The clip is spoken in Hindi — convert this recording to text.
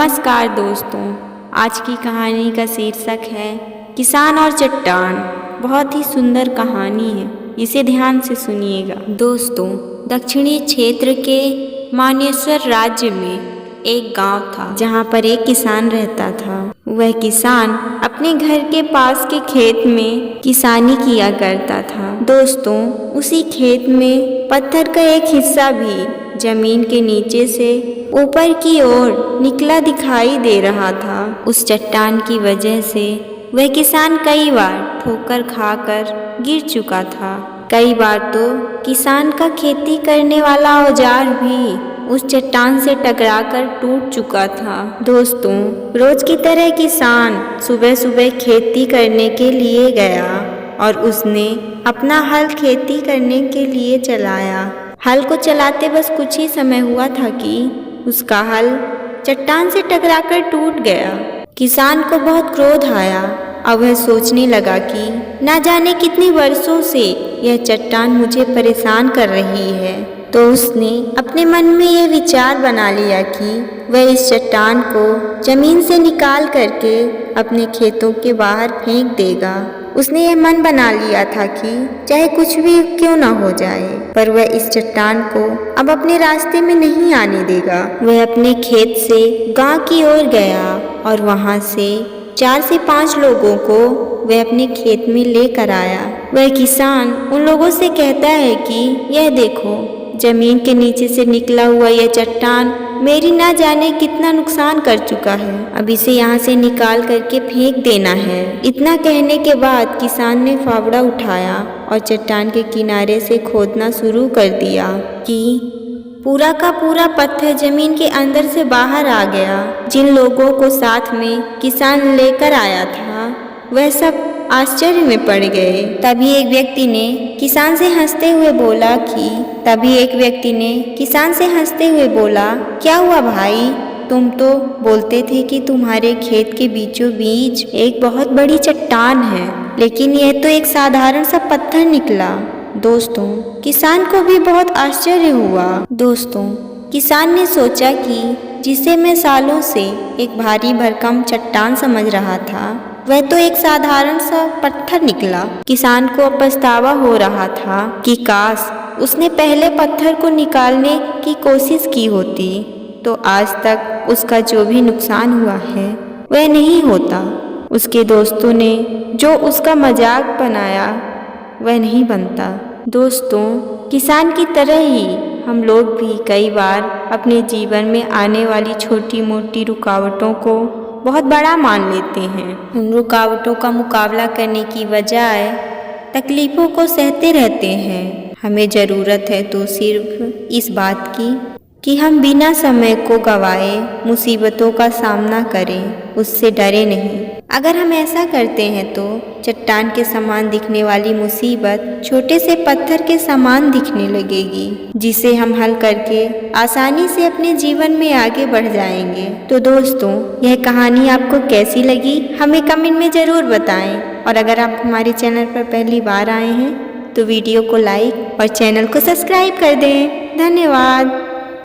नमस्कार दोस्तों, आज की कहानी का शीर्षक है किसान और चट्टान। बहुत ही सुंदर कहानी है, इसे ध्यान से सुनिएगा। दोस्तों, दक्षिणी क्षेत्र के मानेसर राज्य में एक गांव था जहां पर एक किसान रहता था। वह किसान अपने घर के पास के खेत में किसानी किया करता था। दोस्तों, उसी खेत में पत्थर का एक हिस्सा भी जमीन के नीचे से ऊपर की ओर निकला दिखाई दे रहा था। उस चट्टान की वजह से वह किसान कई बार ठोकर खाकर गिर चुका था। कई बार तो किसान का खेती करने वाला औजार भी उस चट्टान से टकराकर टूट चुका था। दोस्तों, रोज की तरह किसान सुबह सुबह खेती करने के लिए गया और उसने अपना हल खेती करने के लिए चलाया। हल को चलाते बस कुछ ही समय हुआ था कि उसका हल चट्टान से टकराकर टूट गया। किसान को बहुत क्रोध आया। अब वह सोचने लगा कि ना जाने कितने वर्षों से यह चट्टान मुझे परेशान कर रही है। तो उसने अपने मन में यह विचार बना लिया कि वह इस चट्टान को जमीन से निकाल करके अपने खेतों के बाहर फेंक देगा। उसने यह मन बना लिया था कि चाहे कुछ भी क्यों ना हो जाए, पर वह इस चट्टान को अब अपने रास्ते में नहीं आने देगा। वह अपने खेत से गांव की ओर गया और वहां से 4 से 5 लोगों को वह अपने खेत में लेकर आया। वह किसान उन लोगों से कहता है कि यह देखो, जमीन के नीचे से निकला हुआ यह चट्टान मेरी ना जाने कितना नुकसान कर चुका है। अब इसे यहाँ से निकाल करके फेंक देना है। इतना कहने के बाद किसान ने फावड़ा उठाया और चट्टान के किनारे से खोदना शुरू कर दिया कि पूरा का पूरा पत्थर जमीन के अंदर से बाहर आ गया। जिन लोगों को साथ में किसान लेकर आया था वह सब आश्चर्य में पड़ गए। तभी एक व्यक्ति ने किसान से हंसते हुए बोला, क्या हुआ भाई, तुम तो बोलते थे कि तुम्हारे खेत के बीचों बीच एक बहुत बड़ी चट्टान है, लेकिन यह तो एक साधारण सा पत्थर निकला। दोस्तों, किसान को भी बहुत आश्चर्य हुआ। दोस्तों, किसान ने सोचा कि जिसे मैं सालों से एक भारी भरकम चट्टान समझ रहा था वह तो एक साधारण सा पत्थर निकला। किसान को अब पछतावा हो रहा था कि काश उसने पहले पत्थर को निकालने की कोशिश की होती तो आज तक उसका जो भी नुकसान हुआ है वह नहीं होता। उसके दोस्तों ने जो उसका मजाक बनाया वह नहीं बनता। दोस्तों, किसान की तरह ही हम लोग भी कई बार अपने जीवन में आने वाली छोटी मोटी रुकावटों को बहुत बड़ा मान लेते हैं। उन रुकावटों का मुकाबला करने की बजाय तकलीफ़ों को सहते रहते हैं। हमें ज़रूरत है तो सिर्फ इस बात की कि हम बिना समय को गंवाए मुसीबतों का सामना करें, उससे डरे नहीं। अगर हम ऐसा करते हैं तो चट्टान के समान दिखने वाली मुसीबत छोटे से पत्थर के समान दिखने लगेगी, जिसे हम हल करके आसानी से अपने जीवन में आगे बढ़ जाएंगे। तो दोस्तों, यह कहानी आपको कैसी लगी हमें कमेंट में ज़रूर बताएं। और अगर आप हमारे चैनल पर पहली बार आए हैं तो वीडियो को लाइक और चैनल को सब्सक्राइब कर दें। धन्यवाद।